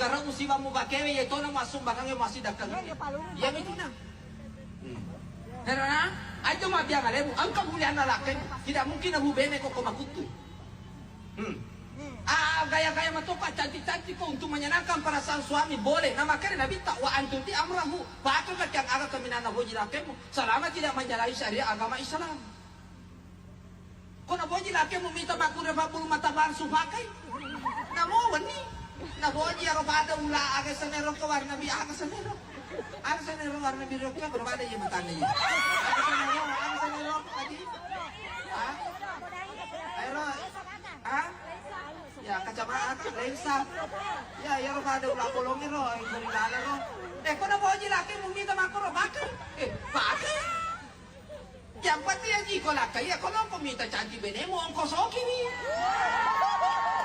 garang musiba mo bakewe ya ito na masumbangan yung masih dakang. Ya itu na. Karena aja mah biang alemu, angka bulian lalaki tidak mungkin abu bene kok kumakutu. Gaya-gaya matopa cantik-cantik kok untuk menyenangkan perasaan suami boleh. Nah makanya Nabi tak wa antum ti amrahu. Patut yang agak keminana boji lakemu selama tidak menjalani syariat agama Islam. Kau na boji lakemu minta makure babul mata bansu pakai. Namo wani. Na boji arobada ula aga senero ke warna bi aga senero. Aga senero warna biru ke berbeda ya matanya ya. Aga senero lagi. Ah? Ayo. Ah? Ya kacamata lensa. Ya arobada ula kolongi ro, gorilala ro. Kau na boji lakemu minta makure pakai. Pakai. Yang pati ya jiko lakai ya kalau kau minta cantik benemu ongkos oke nih.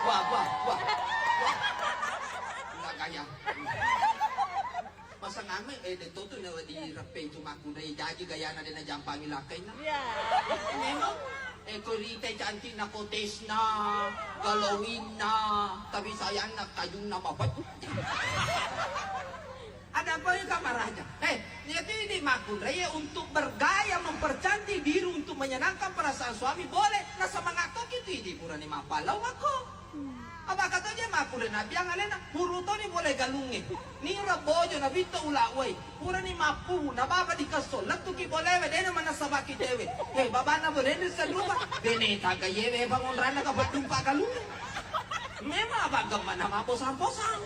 Wah. Enggak kaya. Masa ngame dito tuh na di rape cuma aku dari jadi gaya na din na jampangi lakai na. Memang ko rite cantik na kotes na, galawin na, tapi sayang na kayong na mabat. Ada apa yang kamar aja? Ini makundai untuk bergaya mempercantik diri untuk menyenangkan perasaan suami boleh. Nah semangat kok gitu ini pura ni mapalau aku. Apa katanya makundai nabi yang alena huruto ni boleh galungi. Ni rabojo nabi to ulawai. Pura ni mapu na baba di kasol. Latu ki boleh we dena mana sabaki dewe. Baba na boleh ni salupa. Dene tagayewe bangun rana ka badumpa galungi. Memang apa gamana maposang-posang.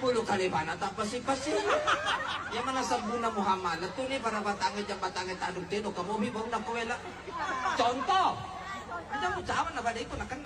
10 kali mana tak pasi-pasi. Yang mana sabuna Muhammad itu nih para batangnya jam batangnya taduk tino kamu bibong na kuwela. Contoh. Ada mo jaman na ba dito na kan.